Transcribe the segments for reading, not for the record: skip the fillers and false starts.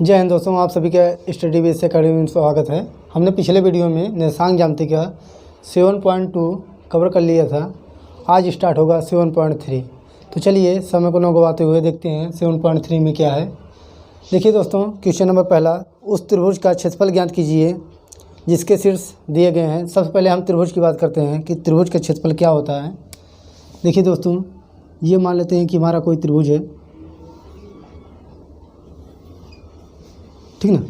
जय हिंद दोस्तों, आप सभी का स्टडी बेस अकेडमी में स्वागत है। हमने पिछले वीडियो में निर्देशांक ज्यामिति का 7.2 कवर कर लिया था। आज स्टार्ट होगा 7.3। तो चलिए समय को न गवाते हुए देखते हैं 7.3 में क्या है। देखिए दोस्तों, क्वेश्चन नंबर पहला, उस त्रिभुज का क्षेत्रफल ज्ञात कीजिए जिसके शीर्ष दिए गए हैं। सबसे पहले हम त्रिभुज की बात करते हैं कि त्रिभुज का क्षेत्रफल क्या होता है। देखिए दोस्तों, ये मान लेते हैं कि हमारा कोई त्रिभुज है, ठीक ना।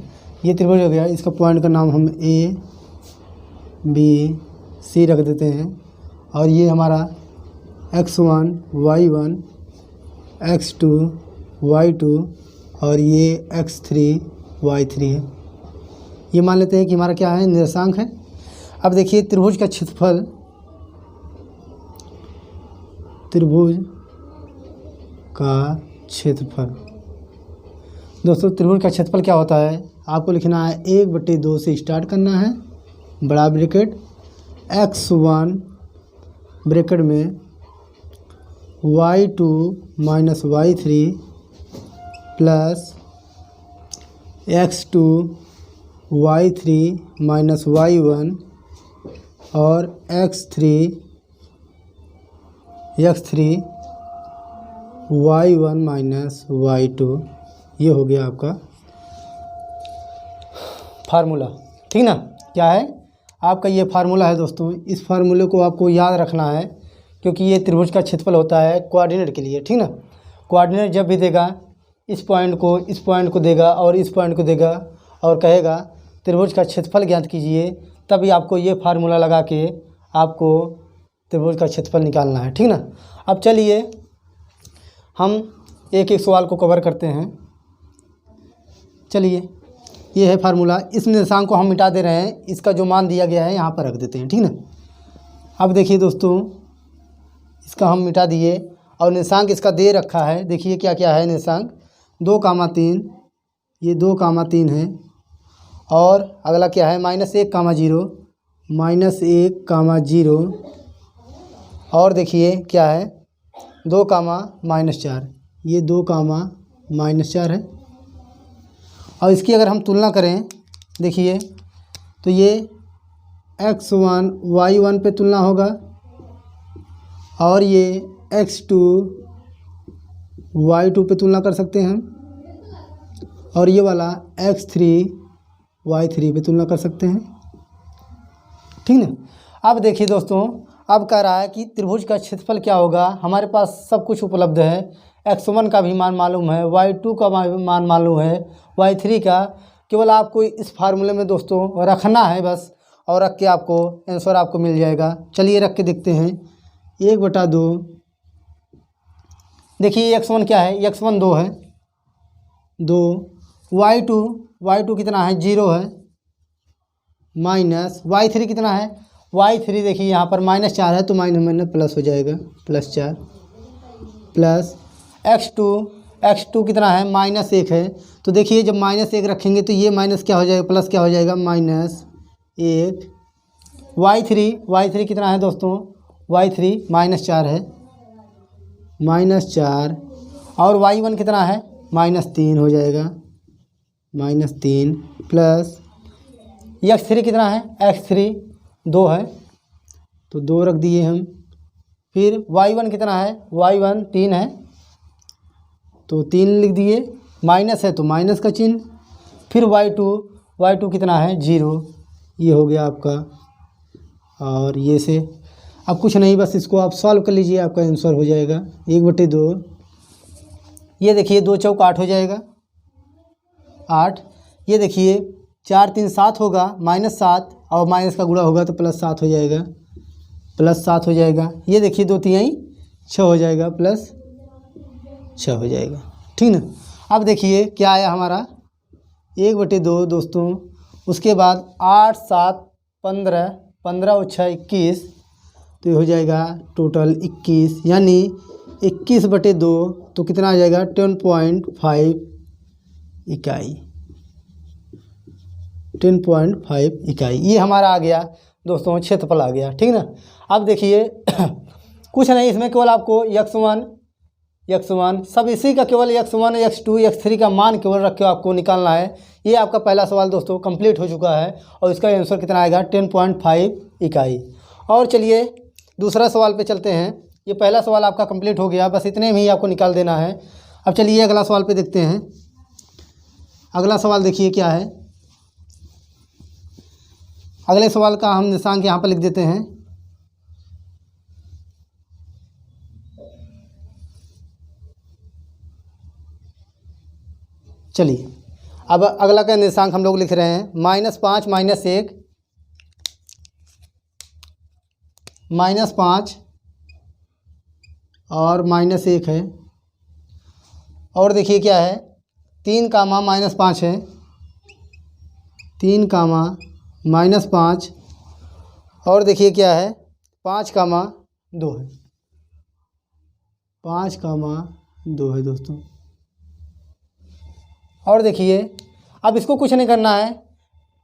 ये त्रिभुज हो गया, इसका पॉइंट का नाम हम ए बी सी रख देते हैं। और ये हमारा x1 y1 x2 y2 और ये x3 y3 है। ये मान लेते हैं कि हमारा क्या है, निर्देशांक है। अब देखिए त्रिभुज का क्षेत्रफल, त्रिभुज का क्षेत्रफल दोस्तों, त्रिभुज का क्षेत्रफल क्या होता है, आपको लिखना है 1/2 से स्टार्ट करना है, बड़ा ब्रैकेट x1 ब्रैकेट में y2 minus y3 plus x2 y3 minus y1 और x3 y1 माइनस y2। ये हो गया आपका फार्मूला, ठीक ना। क्या है आपका, ये फार्मूला है दोस्तों। इस फार्मूले को आपको याद रखना है क्योंकि ये त्रिभुज का क्षेत्रफल होता है कोऑर्डिनेट के लिए, ठीक ना। कोऑर्डिनेट जब भी देगा इस पॉइंट को देगा और इस पॉइंट को देगा और कहेगा त्रिभुज का क्षेत्रफल ज्ञात कीजिए, तभी आपको ये फार्मूला लगा के आपको त्रिभुज का क्षेत्रफल निकालना है, ठीक ना। अब चलिए हम एक एक सवाल को कवर करते हैं। चलिए, ये है फार्मूला। इस निर्देशांक को हम मिटा दे रहे हैं, इसका जो मान दिया गया है यहाँ पर रख देते हैं, ठीक ना। अब देखिए दोस्तों, इसका हम मिटा दिए और निर्देशांक इसका दे रखा है। देखिए क्या क्या है निर्देशांक, 2,3, ये 2,3 है। और अगला क्या है, -1,0, -1,0। और देखिए क्या है, 2,-4, ये 2,-4 है। और इसकी अगर हम तुलना करें, देखिए तो ये x1 y1 पे तुलना होगा और ये x2 y2 पे तुलना कर सकते हैं हम, और ये वाला x3 y3 पे तुलना कर सकते हैं, ठीक ना। अब देखिए दोस्तों, अब कह रहा है कि त्रिभुज का क्षेत्रफल क्या होगा। हमारे पास सब कुछ उपलब्ध है, x1 का भी मान मालूम है, y2 का मान मालूम है, y3 का। केवल आपको इस फार्मूले में दोस्तों रखना है बस, और रख के आपको आंसर आपको मिल जाएगा। चलिए रख के देखते हैं। 1/2, देखिए x1 क्या है, x1 2 है, 2। y2 कितना है, 0 है, माइनस y3 कितना है, y3 देखिए यहाँ पर -4 है तो माइनस प्लस हो जाएगा, +4 प्लस x2 कितना है, -1 है। तो देखिए जब -1 रखेंगे तो ये माइनस क्या हो जाएगा, प्लस क्या हो जाएगा, -1। y3 कितना है दोस्तों, y3 -4 है, -4। और y1 कितना है, -3 हो जाएगा, -3 प्लस x3 कितना है, x3 2 है तो 2 रख दिए हम। फिर y1 कितना है, y1 3 है तो 3 लिख दिए, माइनस है तो माइनस का चिन्ह। फिर y2 कितना है, 0। ये हो गया आपका। और ये से अब कुछ नहीं, बस इसको आप सॉल्व कर लीजिए, आपका आंसर हो जाएगा 1/2। ये देखिए 2 चौक 8 हो जाएगा, 8। ये देखिए 4 3 7 होगा, -7 और माइनस का गुणा होगा तो +7 हो जाएगा, +7 हो जाएगा। ये देखिए 2 3 6 हो जाएगा, +6 हो जाएगा, ठीक ना। अब देखिए क्या आया हमारा, 1/2 दोस्तों। उसके बाद 8 7 15, 15 और 6 21, तो ये हो जाएगा टोटल 21, यानी 21/2 तो कितना आ जाएगा, 10.5 इकाई, 10.5 इकाई। ये हमारा आ गया दोस्तों, क्षेत्रफल आ गया, ठीक ना। अब देखिए कुछ नहीं, इसमें केवल आपको x1 सब इसी का केवल x1 x2 x3 का मान केवल रख के आपको निकालना है। ये आपका पहला सवाल दोस्तों कंप्लीट हो चुका है और इसका आंसर कितना आएगा 10.5 इकाई। और चलिए दूसरा सवाल पे चलते हैं। ये पहला सवाल आपका कंप्लीट हो गया, बस इतने में ही आपको निकाल देना है। अब चलिए अगला सवाल पे देखते हैं। अगला सवाल देखिए क्या है। अगले सवाल का हम निशांक यहाँ पर लिख देते हैं। चलिए अब अगला का निर्देशांक हम लोग लिख रहे हैं -5 -1 -5 और -1 है। और देखिए क्या है 3 कामा -5 है, 3 कामा -5 और देखिए क्या है 5 कामा 2 है, 5 कामा 2 है दोस्तों। और देखिए अब इसको कुछ नहीं करना है,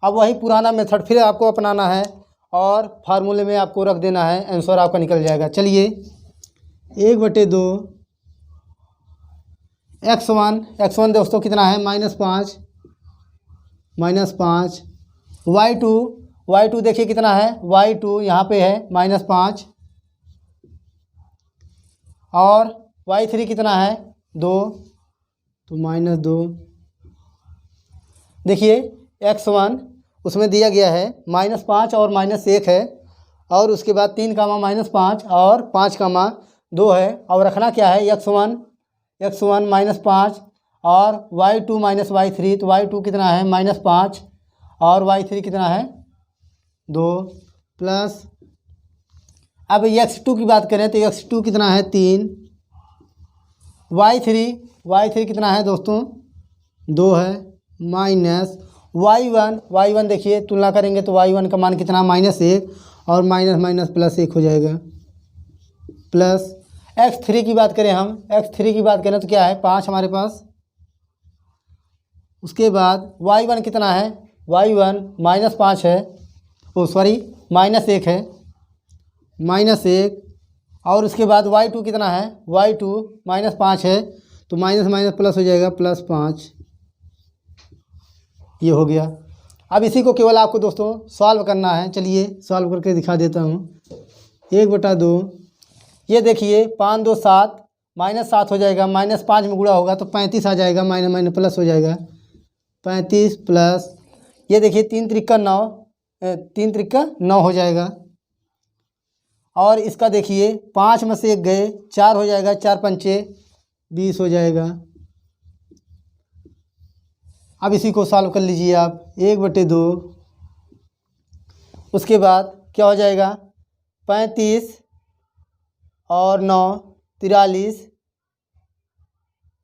अब वही पुराना मेथड फिर आपको अपनाना है और फार्मूले में आपको रख देना है, आंसर आपका निकल जाएगा। चलिए 1/2 x1 दोस्तों कितना है -5 y2 देखिए कितना है y2 यहाँ पे है -5 और y3 कितना है 2 तो -2। देखिए x1 उसमें दिया गया है -5 और -1 है और उसके बाद 3 कामा -5 और 5 कामा 2 है और रखना क्या है x1 -5 और y2 -y3 तो y2 कितना है -5 और y3 कितना है 2 प्लस अब x2 की बात करें तो x2 कितना है 3 y3 कितना है दोस्तों 2 है माइनस y1 देखिए तुलना करेंगे तो y1 का मान कितना -1 और माइनस +1 हो जाएगा प्लस x3 की बात करें हम x3 की बात करें तो क्या है 5 हमारे पास। उसके बाद y1 कितना है y1 -5 है -1 है -1 और उसके बाद y2 कितना है y2 -5 है तो माइनस प्लस हो जाएगा +5 ये हो गया। अब इसी को केवल आपको दोस्तों सॉल्व करना है। चलिए सॉल्व करके दिखा देता हूँ। 1/2 ये देखिए 5 2 7 -7 हो जाएगा -5 में गुणा होगा तो 35 आ जाएगा माइनस प्लस हो जाएगा 35 प्लस ये देखिए 3 त्रिका 9 हो जाएगा और इसका देखिए 5 में से 1 गए 4 हो जाएगा 4 पंचे 20 हो जाएगा। अब इसी को सॉल्व कर लीजिए आप 1/2 उसके बाद क्या हो जाएगा 35 और 9 43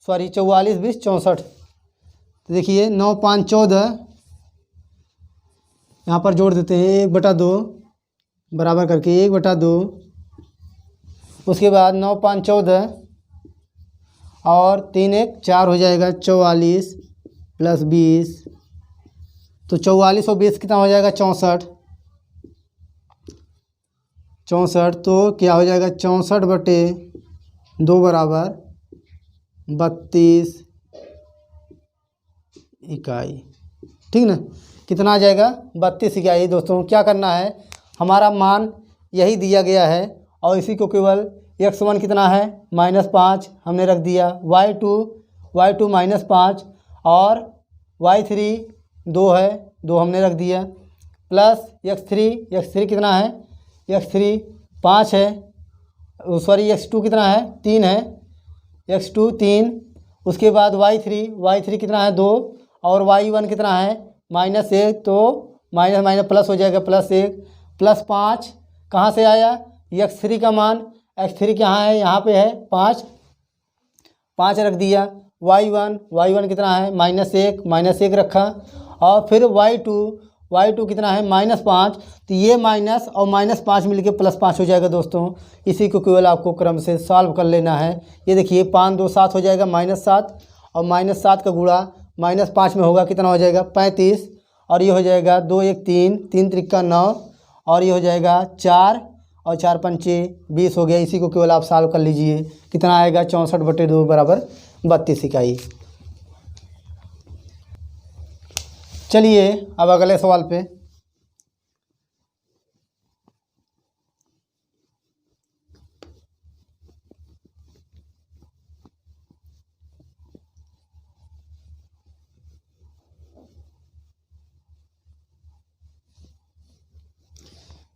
44 20 64 तो देखिए 9 5 14 यहाँ पर जोड़ देते हैं 1/2 बराबर करके 1/2 उसके बाद 9 5 14 और 3 1 4 हो जाएगा 44 प्लस 20 तो 44 और 20 कितना हो जाएगा 64 तो क्या हो जाएगा 64/2 बराबर 32 इकाई। ठीक ना कितना आ जाएगा 32 इकाई। दोस्तों क्या करना है हमारा मान यही दिया गया है और इसी को केवल x1 कितना है -5 हमने रख दिया y2 -5 और y3 2 है 2 हमने रख दिया प्लस x3 कितना है x3 5 है x2 कितना है 3 है x2 3 उसके बाद y3 कितना है 2 और y1 कितना है -1 तो माइनस प्लस हो जाएगा +1 प्लस 5 कहाँ से आया x3 का मान x3 कहाँ है यहाँ पे है 5 रख दिया y1 कितना है -1 रखा और फिर y2 कितना है -5 तो ये माइनस और -5 मिलके +5 हो जाएगा। दोस्तों इसी को केवल आपको क्रम से सॉल्व कर लेना है। ये देखिए 5 2 7 हो जाएगा -7 और -7 का गुणा -5 में होगा कितना हो जाएगा 35 और ये हो जाएगा 2 1 3 3 त्रिका 9 और ये हो जाएगा 4 और 4 पंचे 20 हो गया। इसी को केवल आप सॉल्व कर लीजिए, कितना आएगा 64/2 बराबर 32 इकाई। चलिए अब अगले सवाल पे।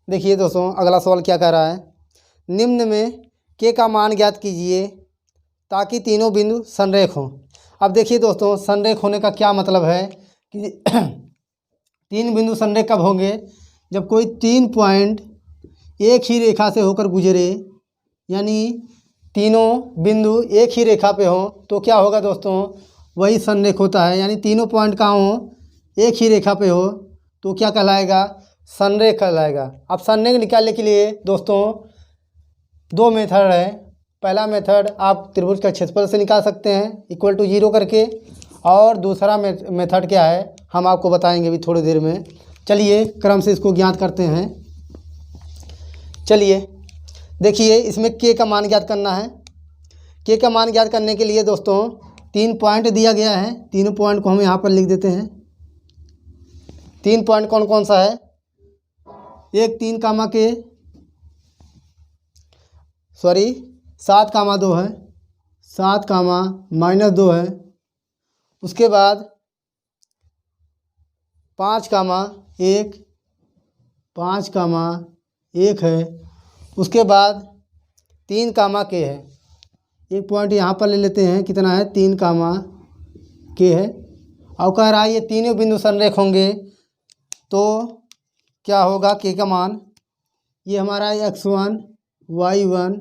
देखिए दोस्तों, अगला सवाल क्या कह रहा है, निम्न में के का मान ज्ञात कीजिए ताकि तीनों बिंदु संरेख हों। अब देखिए दोस्तों, संरेख होने का क्या मतलब है कि तीन बिंदु संरेख कब होंगे, जब कोई 3 पॉइंट एक ही रेखा से होकर गुजरे, यानी तीनों बिंदु एक ही रेखा पे हों तो क्या होगा दोस्तों, वही संरेख होता है। यानी तीनों पॉइंट कहाँ हो, एक ही रेखा पे हो तो क्या कहलाएगा, संरेख कहलाएगा। अब संरेख निकालने के लिए दोस्तों 2 मेथड है। पहला मेथड आप त्रिभुज का क्षेत्रफल से निकाल सकते हैं इक्वल टू 0 करके, और दूसरा मेथड क्या है हम आपको बताएंगे भी थोड़ी देर में। चलिए क्रम से इसको ज्ञात करते हैं। चलिए देखिए, इसमें के का मान ज्ञात करना है। के का मान ज्ञात करने के लिए दोस्तों 3 पॉइंट दिया गया है, तीनों पॉइंट को हम यहाँ पर लिख देते हैं। 3 पॉइंट कौन कौन सा है, एक 3 कामा के 7 कामा 2 है, 7 कामा -2 है। उसके बाद 5 कामा 1, 5 कामा 1 है। उसके बाद 3 कामा के है, एक पॉइंट यहाँ पर ले लेते हैं, कितना है 3 कामा के है। और कह रहा है ये तीनों बिंदु संरेख होंगे तो क्या होगा के का मान, ये हमारा x1 y1,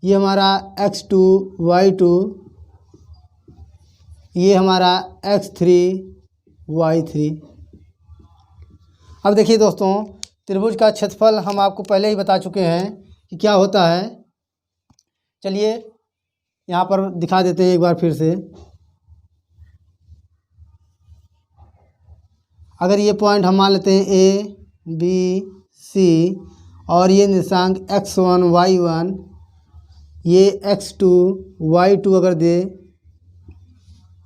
ये हमारा x2 y2, ये हमारा x3 y3। अब देखिए दोस्तों, त्रिभुज का क्षेत्रफल हम आपको पहले ही बता चुके हैं कि क्या होता है। चलिए यहाँ पर दिखा देते हैं एक बार फिर से। अगर ये पॉइंट हम मान लेते हैं ए बी सी, और ये निर्देशांक x1 y1, ये x2 y2 अगर दे,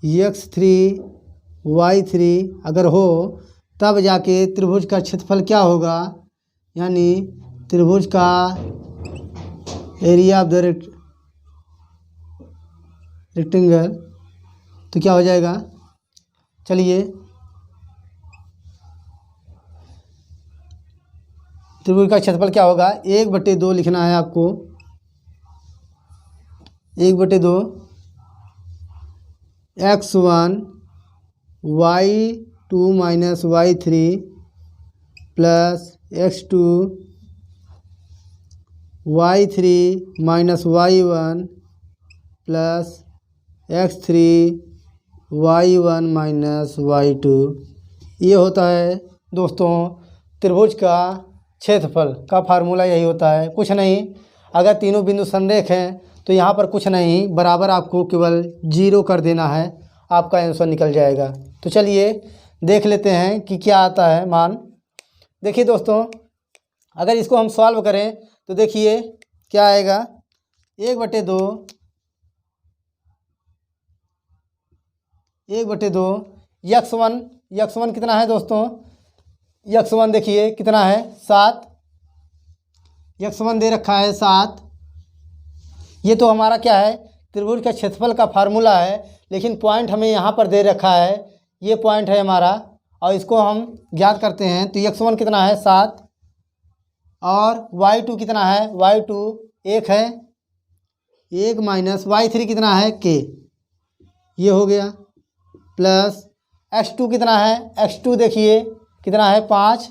x3 y3 अगर हो, तब जाके त्रिभुज का क्षेत्रफल क्या होगा, यानी त्रिभुज का एरिया ऑफ द रेक्टेंगल तो क्या हो जाएगा। चलिए त्रिभुज का क्षेत्रफल क्या होगा, 1/2 लिखना है आपको, 1/2 x1 y2 minus y3 plus x2 y3 minus y1 plus x3 y1 minus y2। ये होता है दोस्तों त्रिभुज का क्षेत्रफल का फार्मूला, यही होता है, कुछ नहीं। अगर तीनों बिंदु संरेख हैं तो यहाँ पर कुछ नहीं, बराबर आपको केवल 0 कर देना है, आपका आंसर निकल जाएगा। तो चलिए देख लेते हैं कि क्या आता है मान। देखिए दोस्तों, अगर इसको हम सॉल्व करें तो देखिए क्या आएगा, 1/2 x1 कितना है दोस्तों, x1 देखिए कितना है 7, x1 दे रखा है 7। ये तो हमारा क्या है, त्रिभुज का क्षेत्रफल का फार्मूला है, लेकिन पॉइंट हमें यहाँ पर दे रखा है, ये पॉइंट है हमारा, और इसको हम ज्ञात करते हैं। तो x1 कितना है 7, और y2 कितना है, y2 1 है, 1 माइनस y3 कितना है k, ये हो गया, प्लस x2 कितना है, x2 देखिए कितना है 5,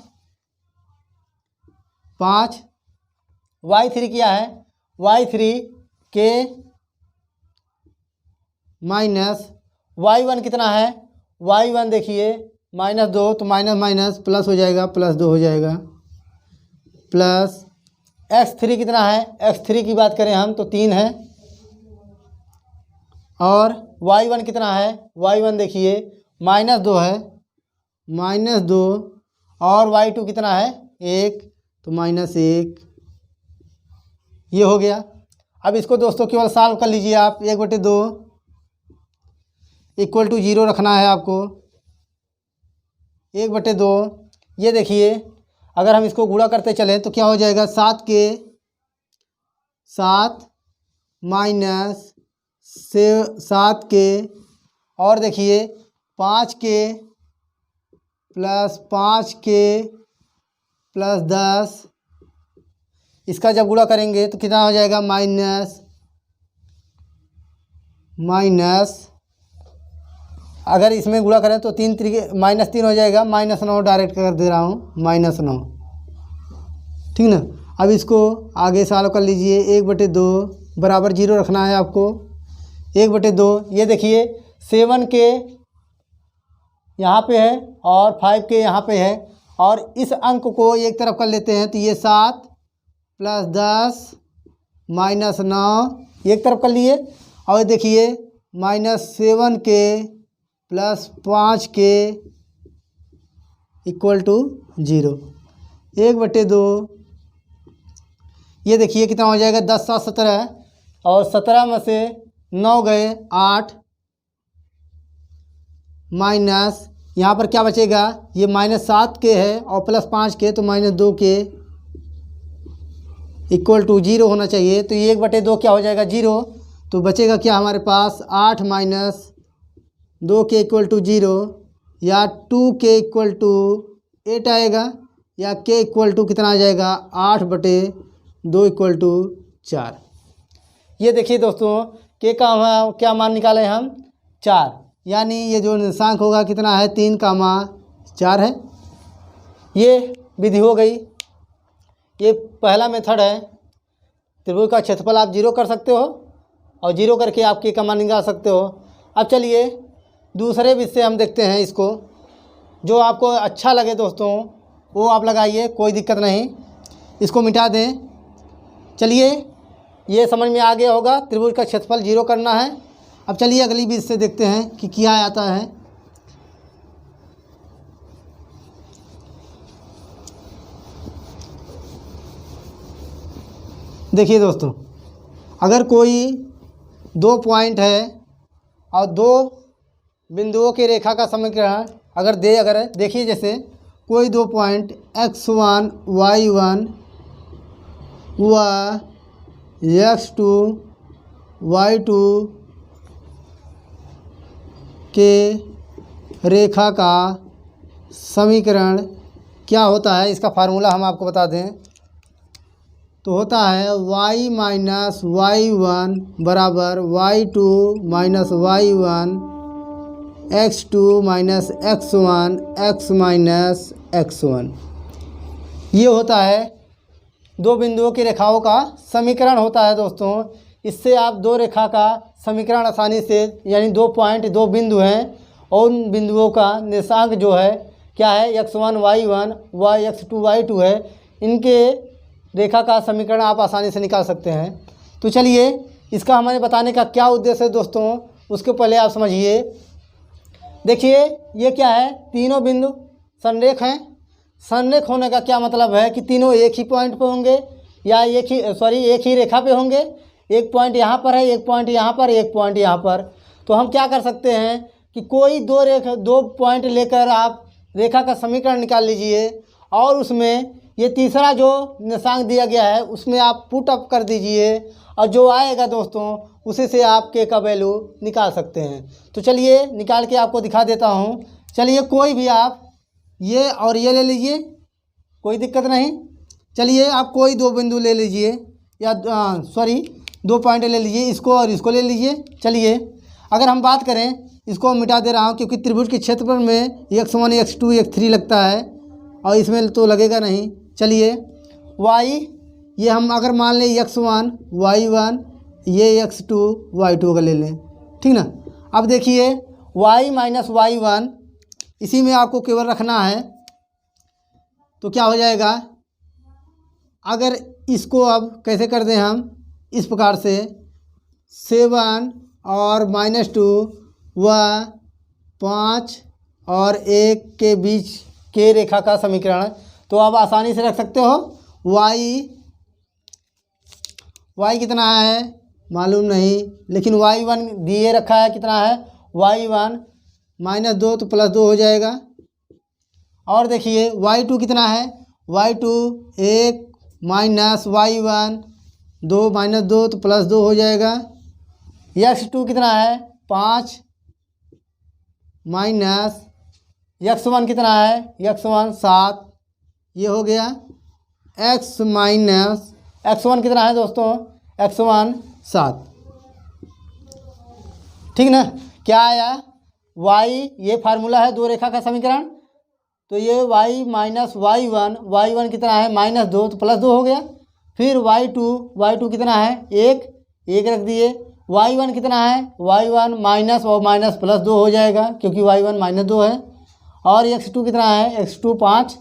y3 क्या है, y3 के माइनस y1 कितना है, y1 देखिए -2, तो माइनस माइनस प्लस हो जाएगा, +2 हो जाएगा, प्लस x3 कितना है, x3 की बात करें हम तो 3 है, और y1 कितना है, y1 देखिए -2 है, -2, और y2 कितना है 1, तो -1 ये हो गया। अब इसको दोस्तों केवल सॉल्व कर लीजिए आप। 1/2 इक्वल टू 0 रखना है आपको। 1/2 ये देखिए, अगर हम इसको गुणा करते चलें तो क्या हो जाएगा, 7 माइनस 7 और देखिए 5 प्लस 5 प्लस 10, इसका जब गुणा करेंगे तो कितना हो जाएगा, माइनस अगर इसमें गुणा करें तो 3 -3 हो जाएगा, -9 डायरेक्ट कर दे रहा हूँ, -9, ठीक ना। अब इसको आगे सॉल्व कर लीजिए। 1/2 बराबर 0 रखना है आपको। 1/2 ये देखिए 7 के यहाँ पे है और 5 के यहाँ पे है, और इस अंक को एक तरफ कर लेते हैं तो ये 7 प्लस 10 -9 एक तरफ कर लिए, और देखिए -7 के प्लस 5 के इक्वल टू 0। 1/2 ये देखिए कितना हो जाएगा, 10 7 17, और 17 में से 9 गए 8, माइनस यहाँ पर क्या बचेगा, ये -7 के है और प्लस 5 के, तो -2 के इक्वल टू 0 होना चाहिए। तो ये 1/2 क्या हो जाएगा, 0। तो बचेगा क्या हमारे पास, 8 माइनस 2 के इक्वल टू 0, या 2 के इक्वल टू 8 आएगा, या के इक्वल टू कितना आ जाएगा, 8/2 इक्वल टू 4। ये देखिए दोस्तों के का क्या मान निकाले हम, 4, यानी ये जो निर्देशांक होगा कितना है, 3,4 है। ये विधि हो गई, ये पहला मेथड है। त्रिभुज का क्षेत्रफल आप 0 कर सकते हो और 0 करके आप के का मान निकाल सकते हो। अब चलिए दूसरे विधि से हम देखते हैं इसको, जो आपको अच्छा लगे दोस्तों वो आप लगाइए, कोई दिक्कत नहीं, इसको मिटा दें। चलिए ये समझ में आ गया होगा, त्रिभुज का क्षेत्रफल 0 करना है। अब चलिए अगली विधि से देखते हैं कि क्या आता है। देखिए दोस्तों, अगर कोई 2 पॉइंट है और 2 बिंदुओं की रेखा का समीकरण अगर देखिए जैसे कोई 2 पॉइंट x1 y1 व x2 y2 के रेखा का समीकरण क्या होता है, इसका फार्मूला हम आपको बता दें तो होता है y माइनस y1 बराबर y2 minus y1 x2 minus x1 x minus x1। ये होता है 2 बिंदुओं की रेखाओं का समीकरण होता है दोस्तों। इससे आप 2 रेखा का समीकरण आसानी से, यानी 2 पॉइंट 2 बिंदु हैं और उन बिंदुओं का निर्देशांक जो है क्या है, x1 y1 व x2 y2 है, इनके रेखा का समीकरण आप आसानी से निकाल सकते हैं। तो चलिए इसका हमें बताने का क्या उद्देश्य है दोस्तों, उसके पहले आप समझिए। देखिए ये क्या है, तीनों बिंदु संरेख हैं। संरेख होने का क्या मतलब है कि तीनों एक ही पॉइंट पे होंगे, या एक ही रेखा पे होंगे। एक पॉइंट यहाँ पर है, एक पॉइंट यहाँ पर, एक पॉइंट यहाँ पर। तो हम क्या कर सकते हैं कि कोई 2 पॉइंट लेकर आप रेखा का समीकरण निकाल लीजिए, और उसमें ये तीसरा जो निर्देशांक दिया गया है उसमें आप पुट अप कर दीजिए, और जो आएगा दोस्तों उसी से आप के का वैल्यू निकाल सकते हैं। तो चलिए निकाल के आपको दिखा देता हूँ। चलिए कोई भी आप ये और ये ले लीजिए, कोई दिक्कत नहीं। चलिए आप कोई 2 बिंदु ले लीजिए, या 2 पॉइंट ले लीजिए, इसको और इसको ले लीजिए। चलिए अगर हम बात करें, इसको मिटा दे रहा हूँ क्योंकि त्रिभुज के क्षेत्रफल में x1 x2 x3 लगता है और इसमें तो लगेगा नहीं। चलिए y ये हम अगर मान लें x1 y1, ये x2 y2 का ले लें, ठीक ना। अब देखिए y माइनस y1 इसी में आपको केवल रखना है, तो क्या हो जाएगा, अगर इसको अब कैसे कर दें हम, इस प्रकार से 7 और -2 व 5 और 1 के बीच के रेखा का समीकरण, तो आप आसानी से रख सकते हो y कितना है मालूम नहीं, लेकिन y1 दिए रखा है कितना है y1 -2 तो +2 हो जाएगा। और देखिए y2 कितना है y2 1 माइनस y1 2 -2 तो +2 हो जाएगा। x2 कितना है 5 माइनस x1 कितना है x1 7, ये हो गया x माइनस x1 कितना है दोस्तों x1 7, ठीक ना। क्या आया y, ये फार्मूला है दो रेखा का समीकरण, तो ये y माइनस y1 कितना है -2 तो +2 हो गया। फिर y2 कितना है 1 रख दिए। y1 कितना है y1 माइनस और माइनस +2 हो जाएगा क्योंकि y1 -2 है। और x2 कितना है x2 5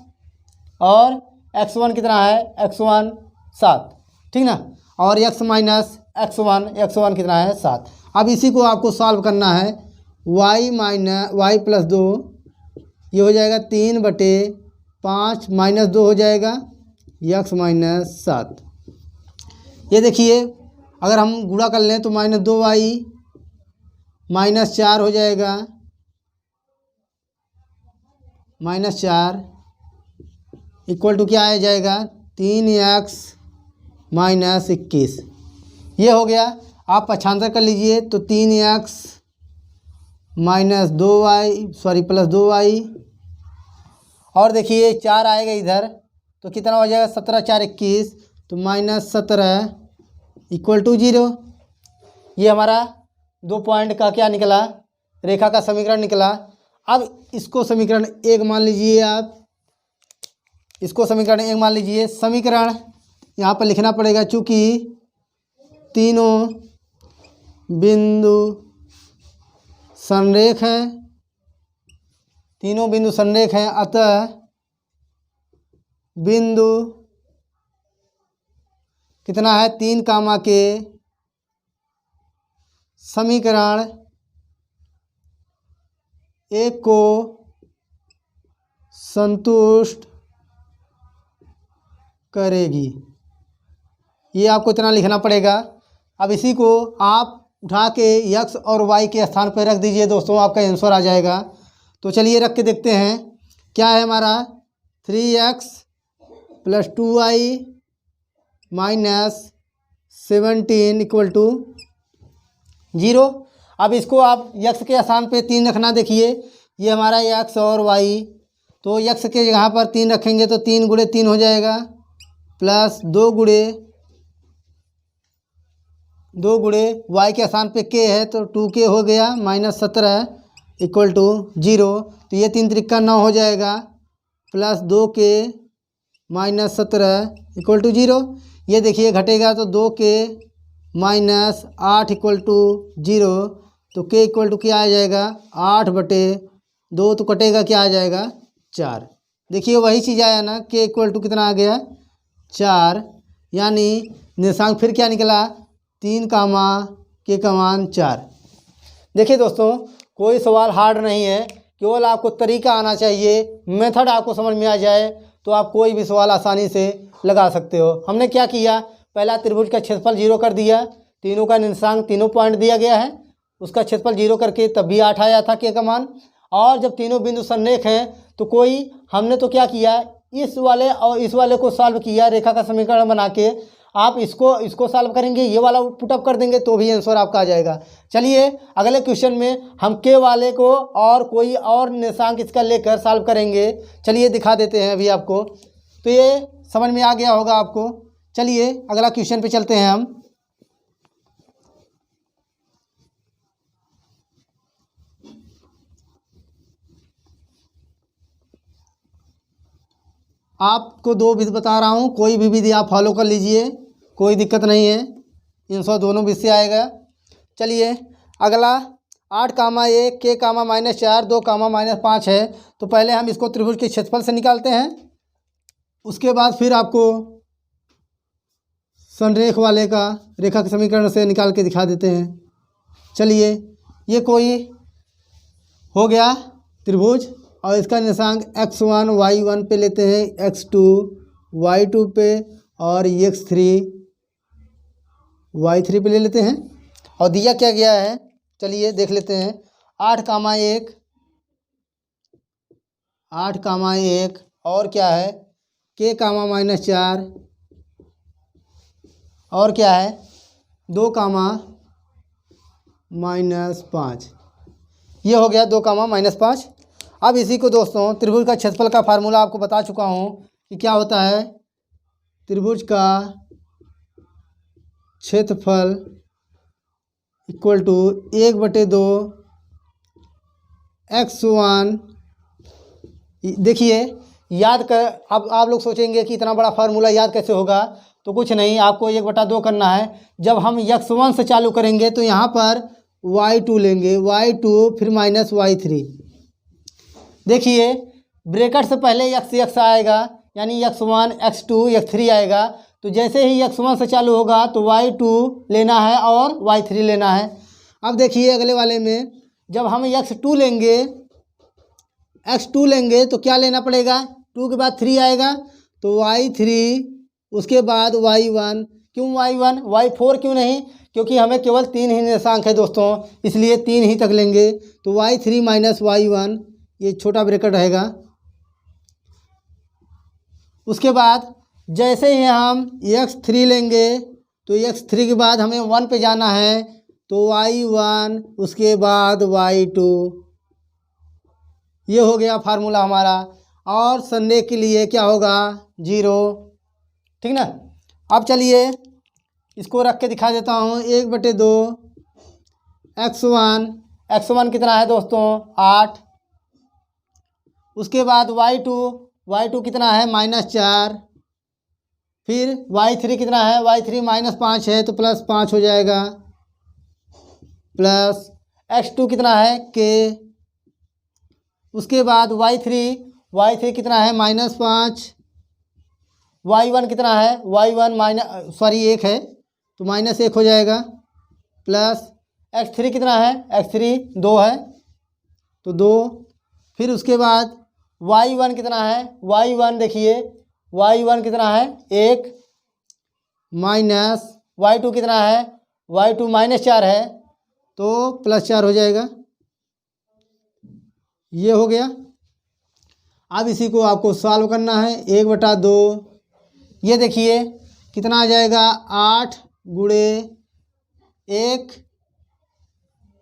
और x1 कितना है x1 7, ठीक ना। और x माइनस x1 कितना है 7। अब इसी को आपको सॉल्व करना है। y +2 ये हो जाएगा 3/5 -2 हो जाएगा x माइनस 7। ये देखिए अगर हम गुणा कर लें तो -2y -4 हो जाएगा, -4 इक्वल टू क्या आ जाएगा 3x -21। ये हो गया। आप पक्षांतर कर लीजिए तो 3x +2y और देखिए 4 आएगा इधर तो कितना हो जाएगा 17 4 21 तो -17 इक्वल टू 0। ये हमारा 2 पॉइंट का क्या निकला रेखा का समीकरण निकला। अब इसको समीकरण 1 मान लीजिए, आप इसको समीकरण 1 मान लीजिए। समीकरण यहाँ पर लिखना पड़ेगा चूँकि तीनों बिंदु संरेख हैं, अतः बिंदु कितना है 3 कामा के समीकरण 1 को संतुष्ट करेगी। ये आपको इतना लिखना पड़ेगा। अब इसी को आप उठा के x और y के स्थान पर रख दीजिए दोस्तों, आपका आंसर आ जाएगा। तो चलिए रख के देखते हैं क्या है हमारा 3x + 2y -17 इक्वल टू 0। अब इसको आप x के स्थान पे 3 रखना। देखिए ये हमारा x और y, तो x के यहाँ पर 3 रखेंगे तो 3 × 3 हो जाएगा प्लस 2 × y के स्थान पे k है तो 2k हो गया -17 इक्वल टू 0। तो ये 3 × 9 हो जाएगा प्लस 2k -17 इक्वल टू 0। ये देखिए घटेगा तो 2k -8 इक्वल टू 0। तो k इक्वल टू क्या आ जाएगा 8/2 तो कटेगा क्या आ जाएगा 4। देखिए वही चीज़ आया ना, k इक्वल टू कितना आ गया 4, यानी निर्देशांक फिर क्या निकला 3 कामा k का मान 4। देखिए दोस्तों कोई सवाल हार्ड नहीं है, केवल आपको तरीका आना चाहिए, मेथड आपको समझ में आ जाए तो आप कोई भी सवाल आसानी से लगा सकते हो। हमने क्या किया, पहला त्रिभुज का क्षेत्रफल 0 कर दिया, तीनों का निर्देशांक तीनों पॉइंट दिया गया है, उसका क्षेत्रफल 0 करके तब भी 8 आया था के का मान। और जब तीनों बिंदु संरेख हैं तो कोई हमने तो क्या किया इस वाले और इस वाले को सॉल्व किया रेखा का समीकरण बना के। आप इसको सॉल्व करेंगे, ये वाला पुटअप कर देंगे तो भी आंसर आपका आ जाएगा। चलिए अगले क्वेश्चन में हम के वाले को और कोई और निर्देशांक इसका लेकर सॉल्व करेंगे। चलिए दिखा देते हैं अभी आपको, तो ये समझ में आ गया होगा आपको। चलिए अगला क्वेश्चन पे चलते हैं हम। आपको 2 विधि बता रहा हूँ, कोई भी विधि आप फॉलो कर लीजिए, कोई दिक्कत नहीं है, आंसर दोनों विधि से आएगा। चलिए अगला 8 कामा 1 k कामा -4 2 कामा -5 है। तो पहले हम इसको त्रिभुज के क्षेत्रफल से निकालते हैं, उसके बाद फिर आपको संरेख वाले का रेखा के समीकरण से निकाल के दिखा देते हैं। चलिए ये कोई हो गया त्रिभुज और इसका निर्देशांक x1 y1 पे लेते हैं, x2 y2 पे और x3 y3 पे ले लेते हैं। और दिया क्या गया है, चलिए देख लेते हैं। 8,1 8,1 और क्या है k, -4 और क्या है 2, -5। ये हो गया 2, -5। अब इसी को दोस्तों त्रिभुज का क्षेत्रफल का फार्मूला आपको बता चुका हूँ कि क्या होता है। त्रिभुज का क्षेत्रफल इक्वल टू 1/2 x1। देखिए याद कर, अब आप लोग सोचेंगे कि इतना बड़ा फार्मूला याद कैसे होगा, तो कुछ नहीं, आपको 1/2 करना है। जब हम x1 से चालू करेंगे तो यहाँ पर y2 लेंगे, y2 फिर -y3। देखिए ब्रैकेट से पहले x आएगा, यानी x1 x2 x3 आएगा। तो जैसे ही x1 से चालू होगा तो y2 लेना है और y3 लेना है। अब देखिए अगले वाले में जब हम x2 लेंगे तो क्या लेना पड़ेगा, 2 के बाद 3 आएगा तो y3, उसके बाद y1। क्यों y1, y4 क्यों नहीं, क्योंकि हमें केवल 3 ही निर्देशांक है दोस्तों, इसलिए 3 ही तक लेंगे। तो y3 - y1, ये छोटा ब्रैकेट रहेगा। उसके बाद जैसे ही हम x3 लेंगे तो x3 के बाद हमें 1 पे जाना है तो y1, उसके बाद y2। ये हो गया फार्मूला हमारा। और संडे के लिए क्या होगा, 0, ठीक ना। अब चलिए इसको रख के दिखा देता हूँ। 1/2 x1 कितना है दोस्तों, 8। उसके बाद y2 कितना है, -4। फिर y3 कितना है, y3 -5 है तो +5 हो जाएगा। प्लस x2 कितना है, k। उसके बाद y3 कितना है, -5। y1 कितना है, y1 1 है तो -1 हो जाएगा। प्लस x3 कितना है, x3 2 है तो 2। फिर उसके बाद y1 कितना है, y1 देखिए y1 कितना है, 1। माइनस y2 कितना है, y2 -4 है तो +4 हो जाएगा। ये हो गया। अब इसी को आपको सॉल्व करना है। 1/2, ये देखिए कितना आ जाएगा, 8 गुणे 1,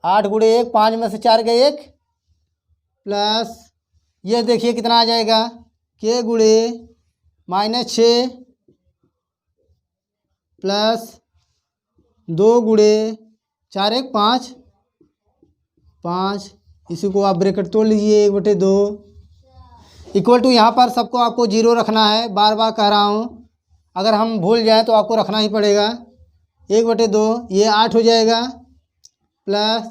8 गुणे 1, 5 में से 4 गए 1। प्लस ये देखिए कितना आ जाएगा, k गुणे -6 प्लस 2 गुणे 4 1 5। इसी को आप ब्रैकेट तोड़ लीजिए। 1/2 इक्वल टू, यहाँ पर सबको आपको 0 रखना है, बार बार कह रहा हूँ। अगर हम भूल जाए तो आपको रखना ही पड़ेगा। 1/2 ये 8 हो जाएगा। प्लस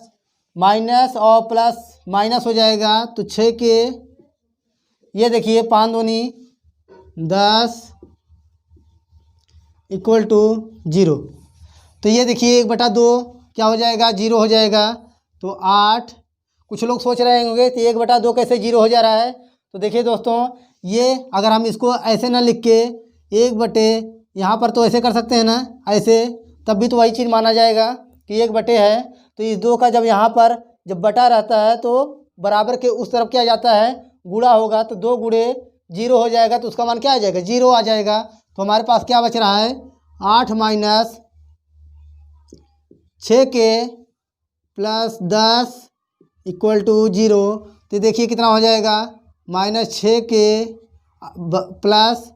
माइनस और प्लस माइनस हो जाएगा तो 6 के, ये देखिए 5 दूनी 10 इक्वल टू 0। तो ये देखिए 1/2 क्या हो जाएगा, 0 हो जाएगा। तो 8। कुछ लोग सोच रहे होंगे कि 1/2 कैसे 0 हो जा रहा है। तो देखिए दोस्तों, ये अगर हम इसको ऐसे ना लिख के 1/, यहाँ पर तो ऐसे कर सकते हैं ना, ऐसे, तब भी तो वही चीज़ माना जाएगा कि 1/, है। तो इस 2 का जब यहाँ पर जब बटा रहता है तो बराबर के उस तरफ क्या जाता है, गुणा होगा। तो 2 गुणे 0 हो जाएगा तो उसका मान क्या आ जाएगा, 0 आ जाएगा। तो हमारे पास क्या बच रहा है, 8 माइनस 6 के प्लस 10 इक्वल टू 0। तो देखिए कितना हो जाएगा, -6 के प्लस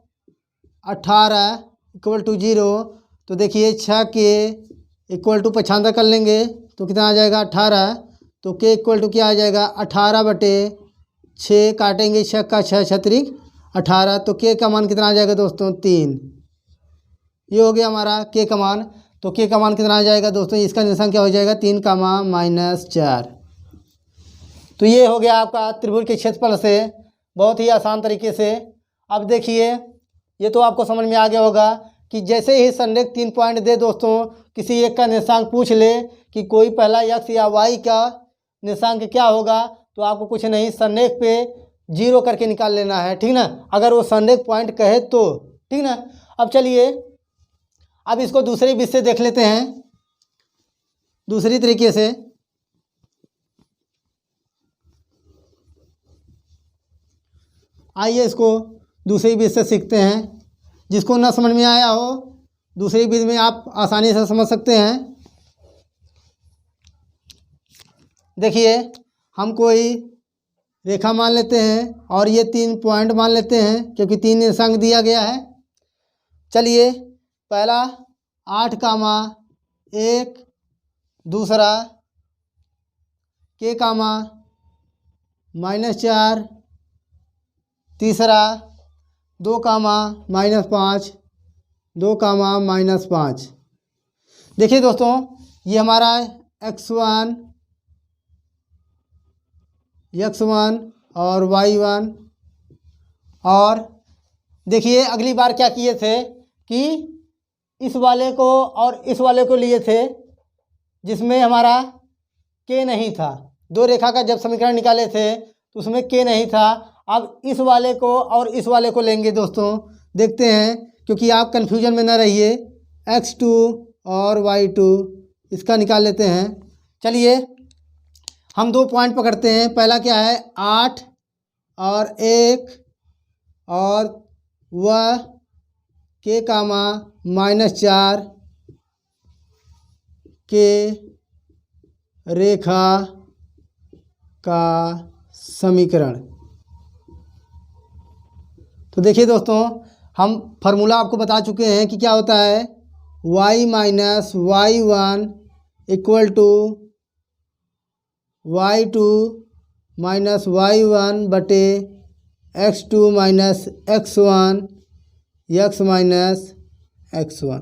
18 इक्वल टू 0। तो देखिए 6 के इक्वल टू 95 कर लेंगे तो कितना आ जाएगा, 18। तो के इक्वल टू क्या आ जाएगा, 18/6 काटेंगे, 6 का 6 छत्रिक 18। तो के का मान कितना आ जाएगा दोस्तों, 3। ये हो गया हमारा के का मान। तो के का मान कितना आ जाएगा दोस्तों, इसका निशान क्या हो जाएगा, 3, -4। तो ये हो गया आपका त्रिभुज के क्षेत्रफल से बहुत ही आसान तरीके से। अब देखिए ये तो आपको समझ में आ गया होगा कि जैसे ही संरेख 3 पॉइंट दे दोस्तों, किसी एक का निर्देशांक पूछ ले कि कोई पहला x या y का निर्देशांक क्या होगा, तो आपको कुछ नहीं, संरेख पे 0 करके निकाल लेना है, ठीक ना। अगर वो संरेख पॉइंट कहे तो ठीक ना। अब चलिए अब इसको दूसरे विधि से देख लेते हैं, दूसरी तरीके से। आइए इसको दूसरी विधि से सीखते हैं। जिसको ना समझ में आया हो दूसरी विधि में आप आसानी से समझ सकते हैं। देखिए हम कोई रेखा मान लेते हैं और ये 3 पॉइंट मान लेते हैं क्योंकि 3 निर्देशांक दिया गया है। चलिए पहला 8,1, दूसरा k, -4, तीसरा 2, -5, 2, -5। देखिए दोस्तों ये हमारा x1 और y1। और देखिए अगली बार क्या किए थे कि इस वाले को और इस वाले को लिए थे जिसमें हमारा k नहीं था। 2 रेखा का जब समीकरण निकाले थे तो उसमें k नहीं था। अब इस वाले को और इस वाले को लेंगे दोस्तों, देखते हैं क्योंकि आप कन्फ्यूजन में ना रहिए। x2 और y2 इसका निकाल लेते हैं। चलिए हम 2 पॉइंट पकड़ते हैं। पहला क्या है 8 और 1 और वह k, -4 के रेखा का समीकरण। तो देखिए दोस्तों हम फार्मूला आपको बता चुके हैं कि क्या होता है y - y1 = y2 - y1 बटे x2 - x1 x - x1।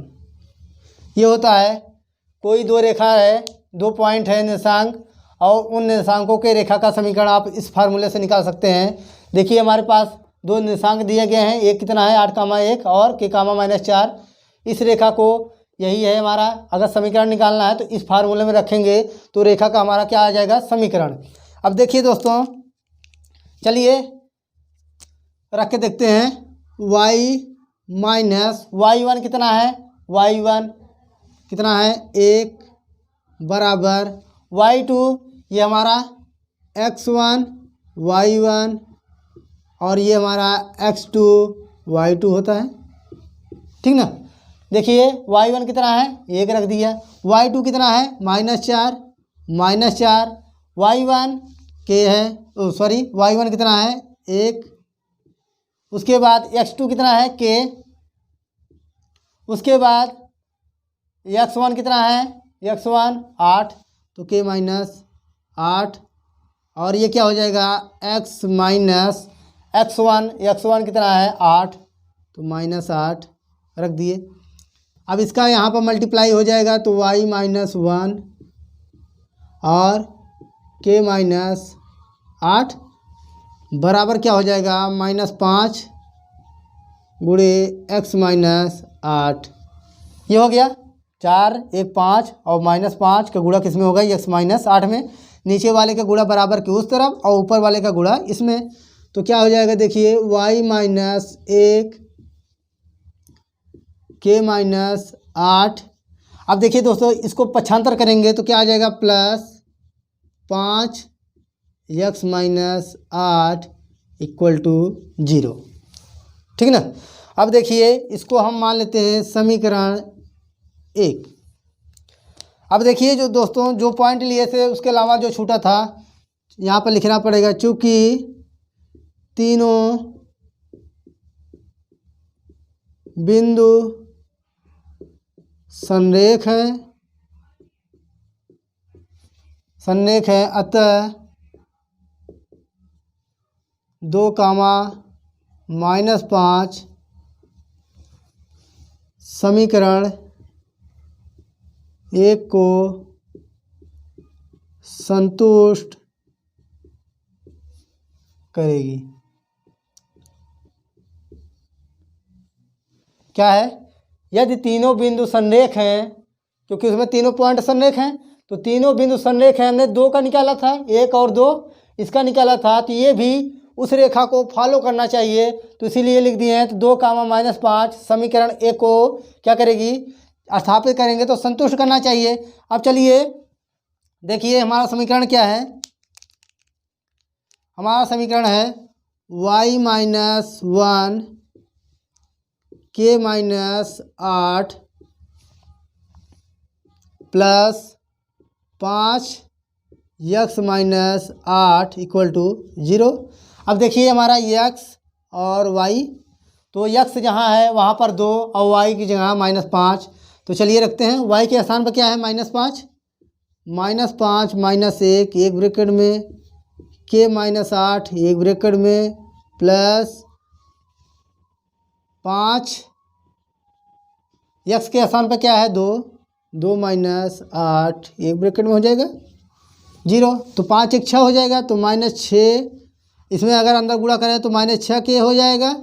ये होता है कोई 2 रेखा है, 2 पॉइंट है निर्देशांक, और उन निर्देशांकों के रेखा का समीकरण आप इस फार्मूले से निकाल सकते हैं। देखिए हमारे पास 2 निर्देशांक दिए गए हैं, एक कितना है 8,1 और k, -4। इस रेखा को यही है हमारा, अगर समीकरण निकालना है तो इस फार्मूले में रखेंगे तो रेखा का हमारा क्या आ जाएगा समीकरण। अब देखिए दोस्तों चलिए रख के देखते हैं। y - y1 कितना है, y1 कितना है 1 बराबर y2, ये हमारा x1 y1 और ये हमारा x2 y2 होता है, ठीक ना। देखिए y1 कितना है 1 रख दिया, y2 कितना है -4 y1 k है, सॉरी y1 कितना है 1। उसके बाद x2 कितना है k, उसके बाद x1 कितना है x1 8, तो k -8, और ये क्या हो जाएगा x -x1 कितना है 8, तो -8 रख दिए। अब इसका यहाँ पर मल्टीप्लाई हो जाएगा तो y - 1 और k -8 बराबर क्या हो जाएगा -5 गुणे x -8। ये हो गया 4 1 5 और -5 का गुणा किस में होगा x -8 में। नीचे वाले का गुणा बराबर के उस तरफ और ऊपर वाले का गुणा इसमें, तो क्या हो जाएगा देखिए y -1 k -8। अब देखिए दोस्तों इसको पक्षांतर करेंगे तो क्या आ जाएगा +5 x -8 = 0, ठीक ना। अब देखिए इसको हम मान लेते हैं समीकरण 1। अब देखिए जो दोस्तों जो पॉइंट लिए थे उसके अलावा जो छूटा था यहाँ पर लिखना पड़ेगा, चूँकि तीनों बिंदु संरेख है अतः 2, -5 समीकरण 1 को संतुष्ट करेगी। क्या है, यदि तीनों बिंदु संरेख हैं, क्योंकि उसमें तीनों पॉइंट संरेख हैं, तो तीनों बिंदु संरेख हैं, हमने 2 का निकाला था 1 और 2 इसका निकाला था, तो ये भी उस रेखा को फॉलो करना चाहिए, तो इसीलिए लिख दिए हैं। तो 2, -5 समीकरण ए को क्या करेगी, स्थापित करेंगे तो संतुष्ट करना चाहिए। अब चलिए देखिए हमारा समीकरण क्या है। हमारा समीकरण है y-1 k-8 plus 5x-8 equal to 0। अब देखिए हमारा x और y, तो x जहाँ है वहाँ पर 2 और y की जगह -5, तो चलिए रखते हैं। y के स्थान पर क्या है, -5, -1 एक ब्रैकेट में, k-8 एक ब्रैकेट में, प्लस 5 x के स्थान पर क्या है 2 -8 एक ब्रैकेट में हो जाएगा 0, तो 5 एक 6 हो जाएगा, तो -6, इसमें अगर अंदर गुणा करें तो -6 के हो जाएगा,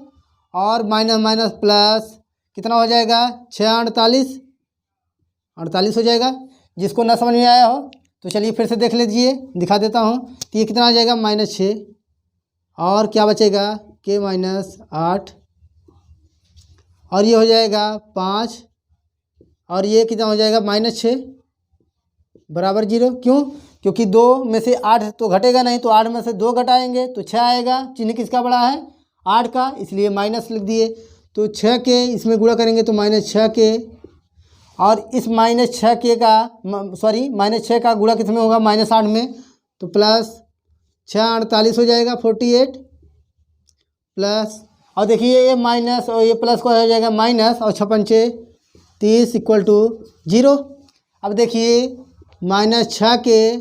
और माइनस माइनस प्लस कितना हो जाएगा 6 48 हो जाएगा। जिसको ना समझ में आया हो तो चलिए फिर से देख लीजिए, दिखा देता हूँ। तो ये कितना आ जाएगा -6, और क्या बचेगा k-8, और ये हो जाएगा 5, और ये कितना हो जाएगा -6 बराबर 0। क्यों, क्योंकि 2 में से 8 तो घटेगा नहीं, तो 8 में से 2 घटाएंगे तो 6 आएगा। चिन्ह किसका बड़ा है 8 का, इसलिए माइनस लिख दिए। तो 6 के इसमें गुणा करेंगे तो -6 के, और इस -6 के का -6 का गुणा किस में होगा -8 में, तो प्लस 6 48 हो जाएगा 48, प्लस और देखिए ये माइनस और ये प्लस को हो जाएगा माइनस, और 6 30 इक्वल टू 0। अब देखिए -6 के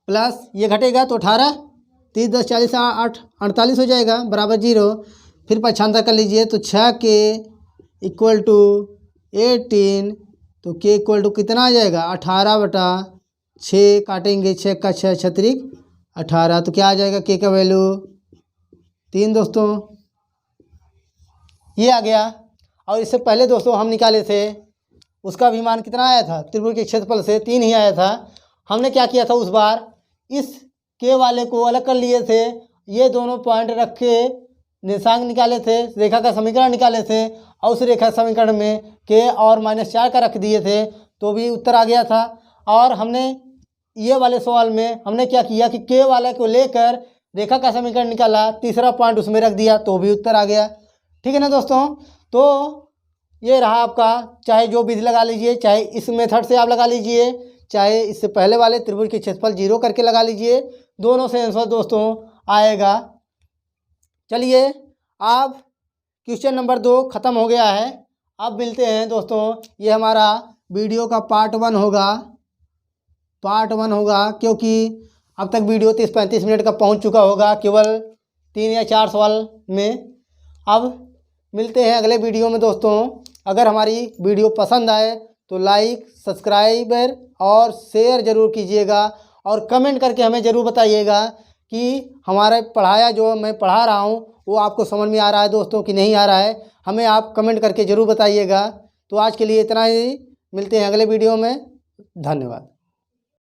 प्लस ये घटेगा तो 18, 30 10 40 8 48 हो जाएगा बराबर 0। फिर पक्षांतर कर लीजिए, तो 6 के इक्वल टू 18, तो के इक्वल टू कितना आ जाएगा 18/6, काटेंगे 6 का 6 छत्रिक 18, तो क्या आ जाएगा के का वैल्यू 3 दोस्तों, ये आ गया। और इससे पहले दोस्तों हम निकाले थे, उसका भी मान कितना आया था, त्रिभुज के क्षेत्रफल से 3 ही आया था। हमने क्या किया था उस बार, इस के वाले को अलग कर लिए थे, ये दोनों पॉइंट रख के निर्देशांक निकाले थे, रेखा का समीकरण निकाले थे, और उस रेखा समीकरण में के और -4 का रख दिए थे, तो भी उत्तर आ गया था। और हमने ये वाले सवाल में हमने क्या किया कि के वाले को लेकर रेखा का समीकरण निकाला, तीसरा पॉइंट उसमें रख दिया, तो भी उत्तर आ गया। ठीक है ना दोस्तों, तो ये रहा आपका, चाहे जो विधि लगा लीजिए, चाहे इस मेथड से आप लगा लीजिए, चाहे इससे पहले वाले त्रिभुज के क्षेत्रफल 0 करके लगा लीजिए, दोनों से आंसर दोस्तों आएगा। चलिए अब क्वेश्चन नंबर 2 ख़त्म हो गया है। अब मिलते हैं दोस्तों, ये हमारा वीडियो का पार्ट 1 होगा, क्योंकि अब तक वीडियो 30-35 मिनट का पहुंच चुका होगा केवल 3 या 4 सवाल में। अब मिलते हैं अगले वीडियो में दोस्तों। अगर हमारी वीडियो पसंद आए तो लाइक, सब्सक्राइबर और शेयर ज़रूर कीजिएगा, और कमेंट करके हमें ज़रूर बताइएगा कि हमारा पढ़ाया जो मैं पढ़ा रहा हूँ वो आपको समझ में आ रहा है दोस्तों कि नहीं आ रहा है, हमें आप कमेंट करके ज़रूर बताइएगा। तो आज के लिए इतना ही, मिलते हैं अगले वीडियो में, धन्यवाद।